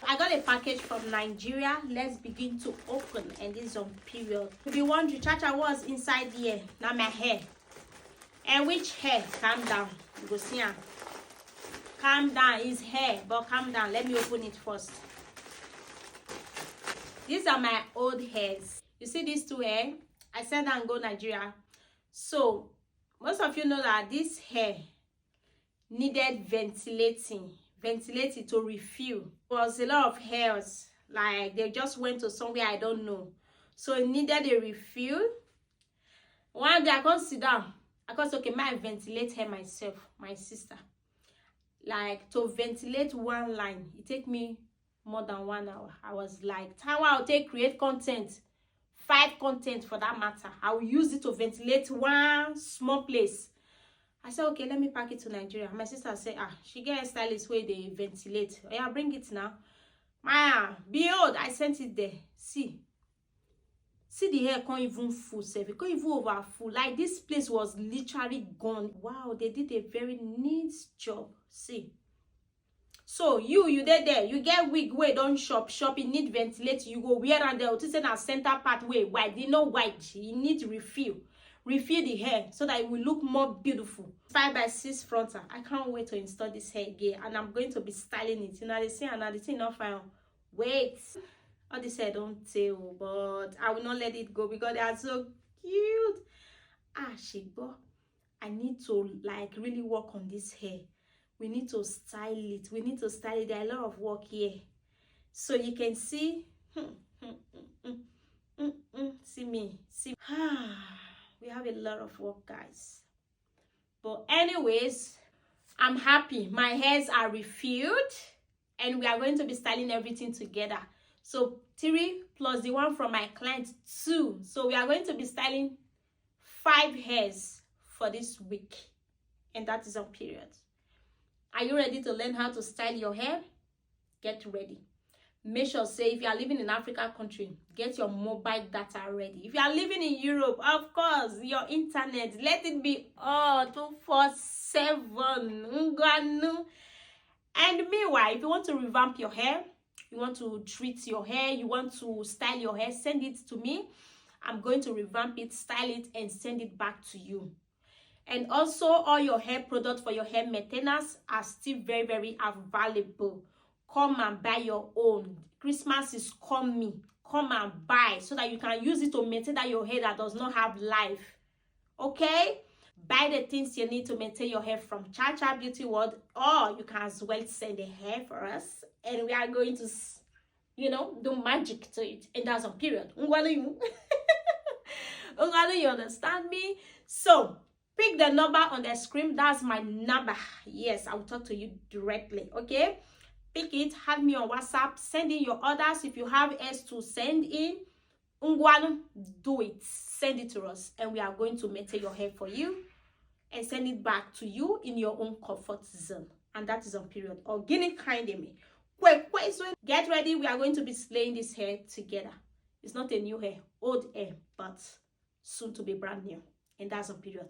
I got a package from Nigeria. Let's begin to open. And this is on period. If you wonder, Chacha, was inside here? Now my hair. And which hair? Calm down. You go see her. Calm down. It's hair, but calm down. Let me open it first. These are my old hairs. You see these two hair? I said and go Nigeria. So most of you know that this hair needed ventilating to refill. There was a lot of hairs, like they just went to somewhere I don't know, so it needed a refill. One day I can't sit down. I can't say, okay, might ventilate hair myself, my sister. Like to ventilate one line, it take me more than 1 hour. I was like, time I'll take create content, 5 content for that matter. I will use it to ventilate one small place. I said, okay, let me pack it to Nigeria. My sister said, she get a stylist where they ventilate. Oh, yeah, bring it now. Maya, behold, I sent it there. See the hair can't even full, sef. It can't even over full. Like this place was literally gone. Wow, they did a very neat job. See. So you there, you get wig where don't shop, it need ventilate. You go wear and there, to say na center part way white. You know white. You need to refill the hair so that it will look more beautiful. 5x6 frontal. I can't wait to install this hair again, and I'm going to be styling it. You know, they say another thing not fine. Wait, all this hair don't tell, but I will not let it go because they are so cute. Shigbo, I need to like really work on this hair. We need to style it. There are a lot of work here, so you can see. See me. We have a lot of work, guys. But anyways, I'm happy. My hairs are refilled, and we are going to be styling everything together. So 3 plus the one from my client 2. So we are going to be styling 5 hairs for this week, and that is on period. Are you ready to learn how to style your hair? Get ready. Make sure, say, if you are living in African country, get your mobile data ready. If you are living in Europe, of course, your internet, let it be on 24/7. And meanwhile, if you want to revamp your hair, you want to treat your hair, you want to style your hair, send it to me. I'm going to revamp it, style it, and send it back to you. And also, all your hair products for your hair maintenance are still very, very available. Come and buy your own. Christmas is coming. Come and buy so that you can use it to maintain that your hair that does not have life. Okay? Buy the things you need to maintain your hair from Chacha Beauty World, or you can as well send the hair for us, and we are going to, you know, do magic to it. And that's on period. You understand me? So pick the number on the screen. That's my number. Yes, I will talk to you directly. Okay? Pick it, add me on WhatsApp, send in your orders. If you have S to send in, do it. Send it to us, and we are going to maintain your hair for you and send it back to you in your own comfort zone. And that is on period. Or guinea kind of me. Get ready. We are going to be slaying this hair together. It's not a new hair, old hair, but soon to be brand new. And that's on period.